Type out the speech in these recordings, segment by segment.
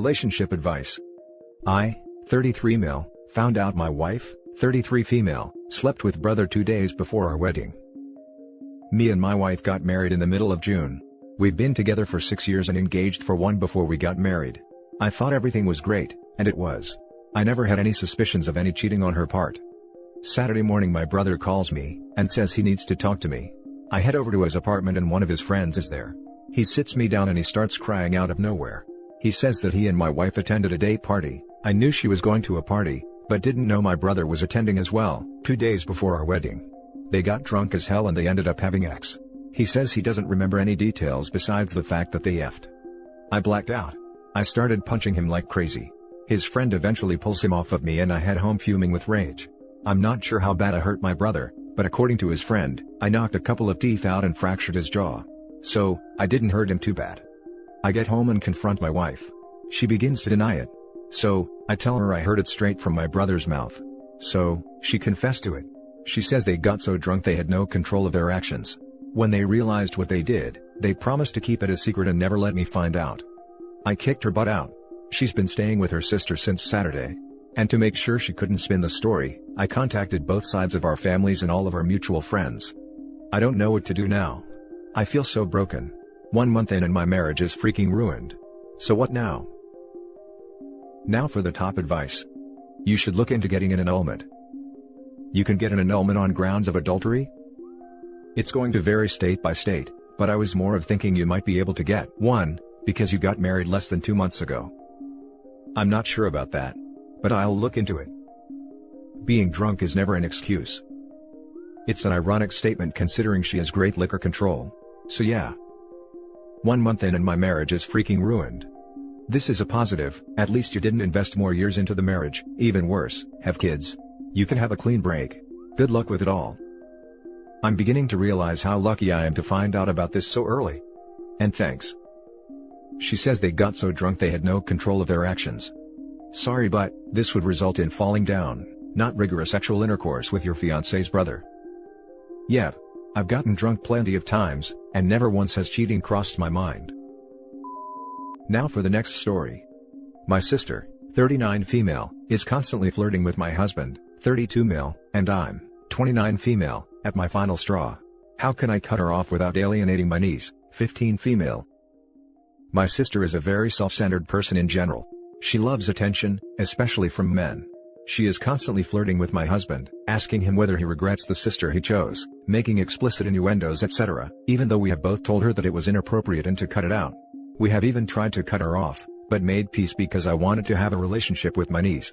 Relationship advice. I, 33 male, found out my wife, 33 female, slept with brother 2 days before our wedding. Me and my wife got married in the middle of June. We've been together for 6 years and engaged for 1 before we got married. I thought everything was great, and it was. I never had any suspicions of any cheating on her part. Saturday morning my brother calls me, and says he needs to talk to me. I head over to his apartment and one of his friends is there. He sits me down and he starts crying out of nowhere. He says that he and my wife attended a day party. I knew she was going to a party, but didn't know my brother was attending as well, 2 days before our wedding. They got drunk as hell and they ended up having sex. He says he doesn't remember any details besides the fact that they effed. I blacked out. I started punching him like crazy. His friend eventually pulls him off of me and I head home fuming with rage. I'm not sure how bad I hurt my brother, but according to his friend, I knocked a couple of teeth out and fractured his jaw. So, I didn't hurt him too bad. I get home and confront my wife. She begins to deny it. So, I tell her I heard it straight from my brother's mouth. So, she confessed to it. She says they got so drunk they had no control of their actions. When they realized what they did, they promised to keep it a secret and never let me find out. I kicked her butt out. She's been staying with her sister since Saturday. And to make sure she couldn't spin the story, I contacted both sides of our families and all of our mutual friends. I don't know what to do now. I feel so broken. 1 month in and my marriage is freaking ruined. So what now? Now for the top advice. You should look into getting an annulment. You can get an annulment on grounds of adultery? It's going to vary state by state, but I was more of thinking you might be able to get one, because you got married less than 2 months ago. I'm not sure about that, but I'll look into it. Being drunk is never an excuse. It's an ironic statement considering she has great liquor control. So yeah. 1 month in and my marriage is freaking ruined. This is a positive, at least you didn't invest more years into the marriage, even worse, have kids. You can have a clean break. Good luck with it all. I'm beginning to realize how lucky I am to find out about this so early. And thanks. She says they got so drunk they had no control of their actions. Sorry, but this would result in falling down, not rigorous sexual intercourse with your fiancé's brother. Yep. I've gotten drunk plenty of times, and never once has cheating crossed my mind. Now for the next story. My sister, 39 female, is constantly flirting with my husband, 32 male, and I'm, 29 female, at my final straw. How can I cut her off without alienating my niece, 15 female? My sister is a very self-centered person in general. She loves attention, especially from men. She is constantly flirting with my husband, asking him whether he regrets the sister he chose, making explicit innuendos etc., even though we have both told her that it was inappropriate and to cut it out. We have even tried to cut her off, but made peace because I wanted to have a relationship with my niece.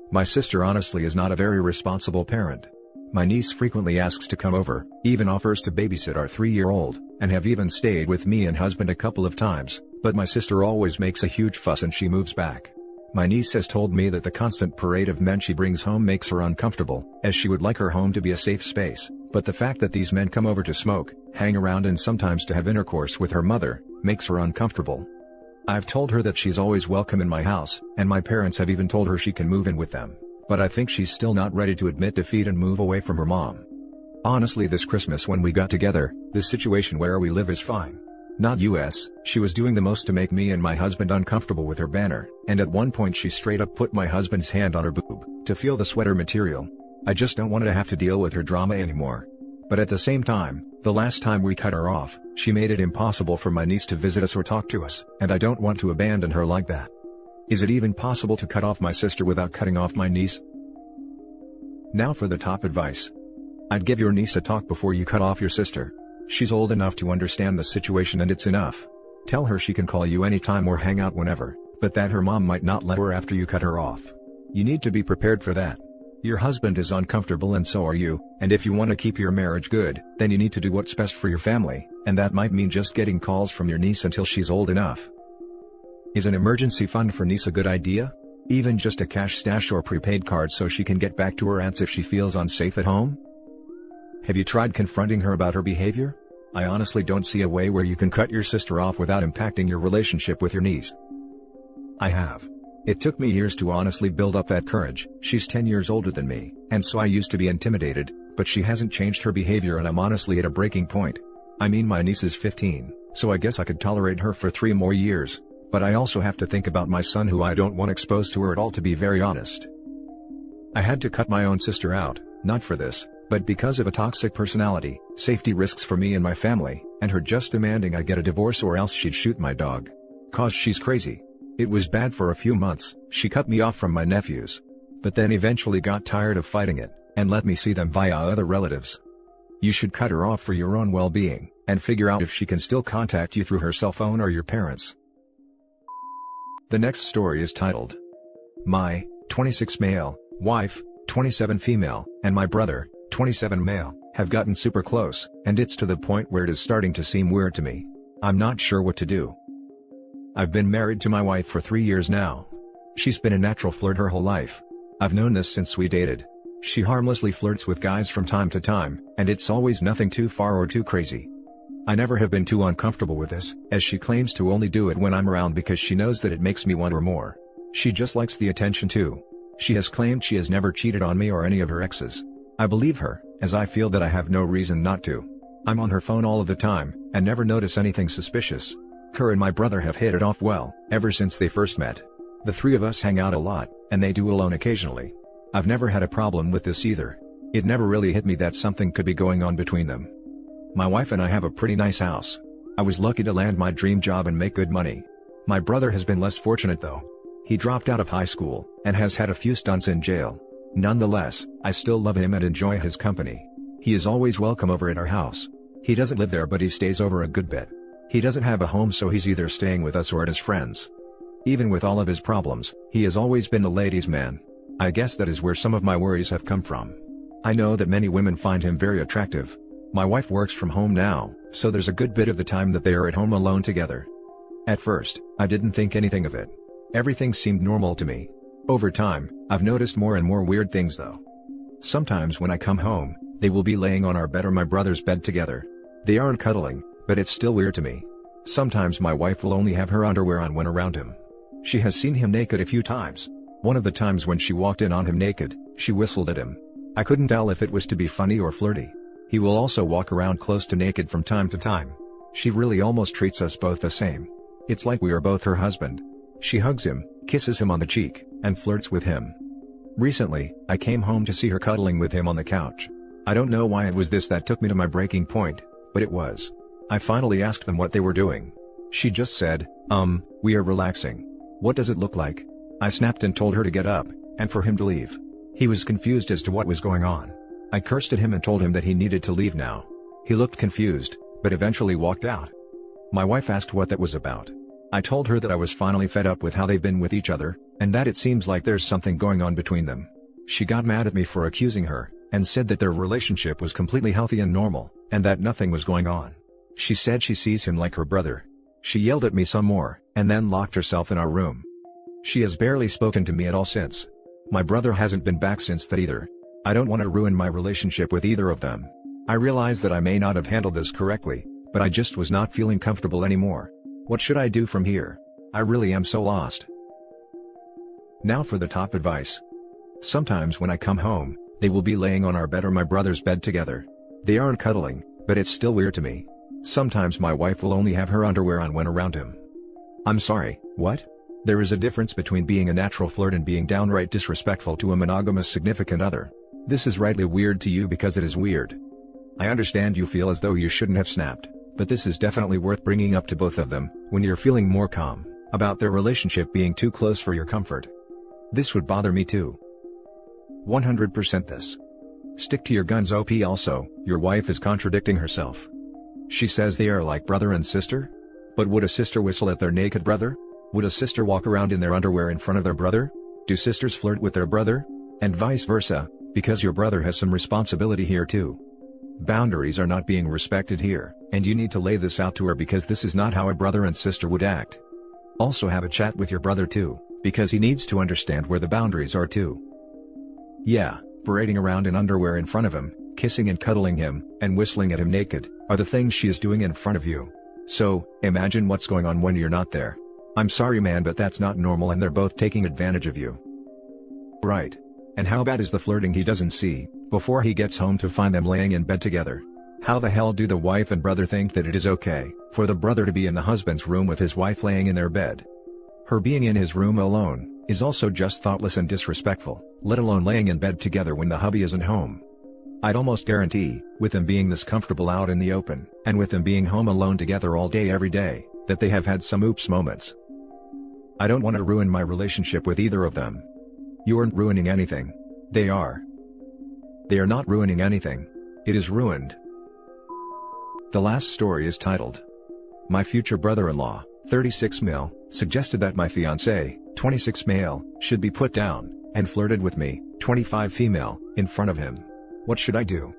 My sister honestly is not a very responsible parent. My niece frequently asks to come over, even offers to babysit our 3-year-old, and have even stayed with me and husband a couple of times, but my sister always makes a huge fuss and she moves back. My niece has told me that the constant parade of men she brings home makes her uncomfortable, as she would like her home to be a safe space, but the fact that these men come over to smoke, hang around and sometimes to have intercourse with her mother, makes her uncomfortable. I've told her that she's always welcome in my house, and my parents have even told her she can move in with them, but I think she's still not ready to admit defeat and move away from her mom. Honestly, this Christmas when we got together, this situation where we live is fine. Not US, she was doing the most to make me and my husband uncomfortable with her banner, and at one point she straight up put my husband's hand on her boob, to feel the sweater material. I just don't want to have to deal with her drama anymore. But at the same time, the last time we cut her off, she made it impossible for my niece to visit us or talk to us, and I don't want to abandon her like that. Is it even possible to cut off my sister without cutting off my niece? Now for the top advice. I'd give your niece a talk before you cut off your sister. She's old enough to understand the situation and it's enough. Tell her she can call you anytime or hang out whenever, but that her mom might not let her after you cut her off. You need to be prepared for that. Your husband is uncomfortable and so are you, and if you want to keep your marriage good, then you need to do what's best for your family, and that might mean just getting calls from your niece until she's old enough. Is an emergency fund for niece a good idea? Even just a cash stash or prepaid card so she can get back to her aunts if she feels unsafe at home? Have you tried confronting her about her behavior? I honestly don't see a way where you can cut your sister off without impacting your relationship with your niece. I have. It took me years to honestly build up that courage. She's 10 years older than me, and so I used to be intimidated, but she hasn't changed her behavior and I'm honestly at a breaking point. I mean, my niece is 15, so I guess I could tolerate her for 3 more years, But I also have to think about my son who I don't want exposed to her at all, to be very honest. I had to cut my own sister out, not for this, but because of a toxic personality, safety risks for me and my family, and her just demanding I get a divorce or else she'd shoot my dog. 'Cause she's crazy. It was bad for a few months. She cut me off from my nephews. But then eventually got tired of fighting it, and let me see them via other relatives. You should cut her off for your own well-being, and figure out if she can still contact you through her cell phone or your parents. The next story is titled, My, 26 male, wife, 27 female, and my brother, 27 male, have gotten super close, and it's to the point where it is starting to seem weird to me. I'm not sure what to do. I've been married to my wife for 3 years now. She's been a natural flirt her whole life. I've known this since we dated. She harmlessly flirts with guys from time to time, and it's always nothing too far or too crazy. I never have been too uncomfortable with this, as she claims to only do it when I'm around because she knows that it makes me want her more. She just likes the attention too. She has claimed she has never cheated on me or any of her exes. I believe her, as I feel that I have no reason not to. I'm on her phone all of the time, and never notice anything suspicious. Her and my brother have hit it off well, ever since they first met. The three of us hang out a lot, and they do alone occasionally. I've never had a problem with this either. It never really hit me that something could be going on between them. My wife and I have a pretty nice house. I was lucky to land my dream job and make good money. My brother has been less fortunate though. He dropped out of high school, and has had a few stunts in jail. Nonetheless, I still love him and enjoy his company. He is always welcome over at our house. He doesn't live there, but he stays over a good bit. He doesn't have a home, so he's either staying with us or at his friends. Even with all of his problems, he has always been the ladies' man. I guess that is where some of my worries have come from. I know that many women find him very attractive. My wife works from home now, so there's a good bit of the time that they are at home alone together. At first, I didn't think anything of it. Everything seemed normal to me. Over time, I've noticed more and more weird things though. Sometimes when I come home, they will be laying on our bed or my brother's bed together. They aren't cuddling, but it's still weird to me. Sometimes my wife will only have her underwear on when around him. She has seen him naked a few times. One of the times when she walked in on him naked, she whistled at him. I couldn't tell if it was to be funny or flirty. He will also walk around close to naked from time to time. She really almost treats us both the same. It's like we are both her husband. She hugs him, kisses him on the cheek, and flirts with him. Recently, I came home to see her cuddling with him on the couch. I don't know why it was this that took me to my breaking point, but it was. I finally asked them what they were doing. She just said, we are relaxing. What does it look like? I snapped and told her to get up, and for him to leave. He was confused as to what was going on. I cursed at him and told him that he needed to leave now. He looked confused, but eventually walked out. My wife asked what that was about. I told her that I was finally fed up with how they've been with each other, and that it seems like there's something going on between them. She got mad at me for accusing her, and said that their relationship was completely healthy and normal, and that nothing was going on. She said she sees him like her brother. She yelled at me some more, and then locked herself in our room. She has barely spoken to me at all since. My brother hasn't been back since that either. I don't want to ruin my relationship with either of them. I realize that I may not have handled this correctly, but I just was not feeling comfortable anymore. What should I do from here? I really am so lost. Now for the top advice. Sometimes when I come home, they will be laying on our bed or my brother's bed together. They aren't cuddling, but it's still weird to me. Sometimes my wife will only have her underwear on when around him. I'm sorry, what? There is a difference between being a natural flirt and being downright disrespectful to a monogamous significant other. This is rightly weird to you because it is weird. I understand you feel as though you shouldn't have snapped, but this is definitely worth bringing up to both of them, when you're feeling more calm about their relationship being too close for your comfort. This would bother me too. 100% this. Stick to your guns. OP. Also, your wife is contradicting herself. She says they are like brother and sister? But would a sister whistle at their naked brother? Would a sister walk around in their underwear in front of their brother? Do sisters flirt with their brother? And vice versa, because your brother has some responsibility here too. Boundaries are not being respected here, and you need to lay this out to her because this is not how a brother and sister would act. Also have a chat with your brother too, because he needs to understand where the boundaries are too. Yeah, parading around in underwear in front of him, kissing and cuddling him, and whistling at him naked, are the things she is doing in front of you. So, imagine what's going on when you're not there. I'm sorry man, but that's not normal and they're both taking advantage of you. Right. And how bad is the flirting he doesn't see, before he gets home to find them laying in bed together? How the hell do the wife and brother think that it is okay, for the brother to be in the husband's room with his wife laying in their bed? Her being in his room alone is also just thoughtless and disrespectful, let alone laying in bed together when the hubby isn't home. I'd almost guarantee, with them being this comfortable out in the open, and with them being home alone together all day every day, that they have had some oops moments. I don't want to ruin my relationship with either of them. You aren't ruining anything. They are. They are not ruining anything. It is ruined. The last story is titled, "My future brother-in-law, 36 male, suggested that my fiancé, 26 male, should be put down, and flirted with me, 25 female, in front of him. What should I do?"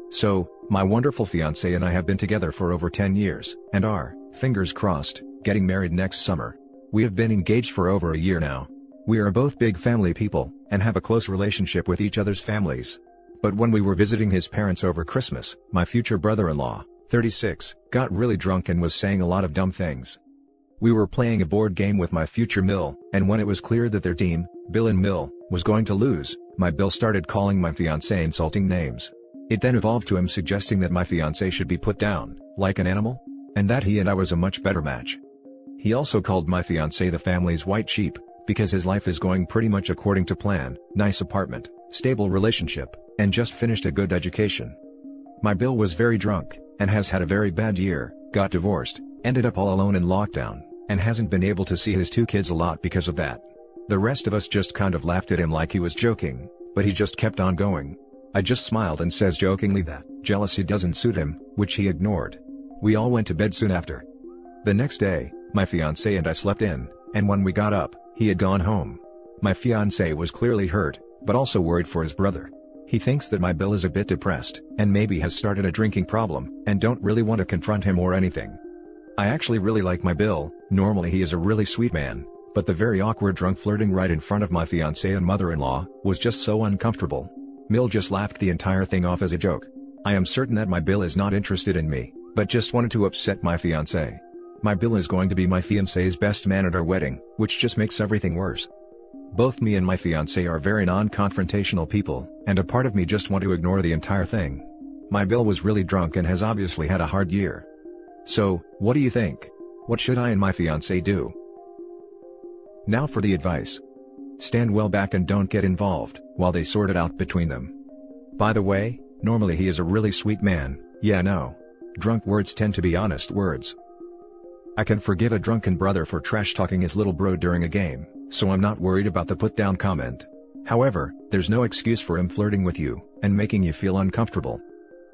So, my wonderful fiancé and I have been together for over 10 years, and are, fingers crossed, getting married next summer. We have been engaged for over a year now. We are both big family people, and have a close relationship with each other's families. But when we were visiting his parents over Christmas, my future brother-in-law, 36, got really drunk and was saying a lot of dumb things. We were playing a board game with my future Mill, and when it was clear that their team, Bill and Mill, was going to lose, my Bill started calling my fiancé insulting names. It then evolved to him suggesting that my fiancé should be put down, like an animal, and that he and I was a much better match. He also called my fiancé the family's white sheep, because his life is going pretty much according to plan, nice apartment, stable relationship, and just finished a good education. My Bill was very drunk, and has had a very bad year, got divorced, ended up all alone in lockdown, and hasn't been able to see his 2 kids a lot because of that. The rest of us just kind of laughed at him like he was joking, but he just kept on going. I just smiled and says jokingly that jealousy doesn't suit him, which he ignored. We all went to bed soon after. The next day, my fiancé and I slept in, and when we got up, he had gone home. My fiancé was clearly hurt, but also worried for his brother. He thinks that my Bill is a bit depressed, and maybe has started a drinking problem, and don't really want to confront him or anything. I actually really like my Bill. Normally he is a really sweet man, but the very awkward drunk flirting right in front of my fiancé and mother-in-law was just so uncomfortable. Mill just laughed the entire thing off as a joke. I am certain that my Bill is not interested in me, but just wanted to upset my fiancé. My Bill is going to be my fiancé's best man at our wedding, which just makes everything worse. Both me and my fiancé are very non-confrontational people, and a part of me just want to ignore the entire thing. My Bill was really drunk and has obviously had a hard year. So, what do you think? What should I and my fiancé do? Now for the advice. Stand well back and don't get involved, while they sort it out between them. By the way, normally he is a really sweet man, yeah no. Drunk words tend to be honest words. I can forgive a drunken brother for trash-talking his little bro during a game, so I'm not worried about the put-down comment. However, there's no excuse for him flirting with you, and making you feel uncomfortable.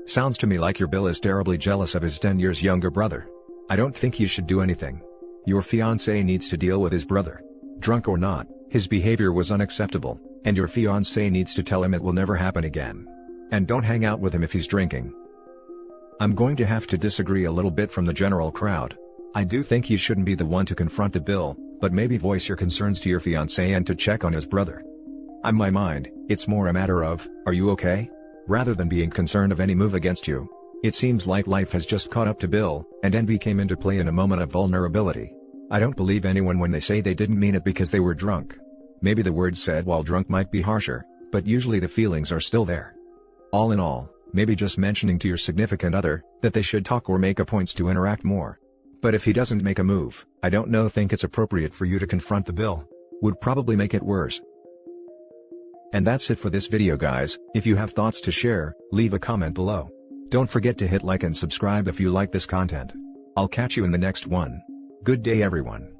Sounds to me like your Bill is terribly jealous of his 10 years younger brother. I don't think you should do anything. Your fiancé needs to deal with his brother. Drunk or not, his behavior was unacceptable, and your fiancé needs to tell him it will never happen again. And don't hang out with him if he's drinking. I'm going to have to disagree a little bit from the general crowd. I do think you shouldn't be the one to confront the Bill, but maybe voice your concerns to your fiancé and to check on his brother. On my mind, it's more a matter of, are you okay? Rather than being concerned of any move against you. It seems like life has just caught up to Bill, and envy came into play in a moment of vulnerability. I don't believe anyone when they say they didn't mean it because they were drunk. Maybe the words said while drunk might be harsher, but usually the feelings are still there. All in all, maybe just mentioning to your significant other that they should talk or make a point to interact more. But if he doesn't make a move, I don't think it's appropriate for you to confront the Bill. Would probably make it worse. And that's it for this video guys. If you have thoughts to share, leave a comment below. Don't forget to hit like and subscribe if you like this content. I'll catch you in the next one. Good day everyone.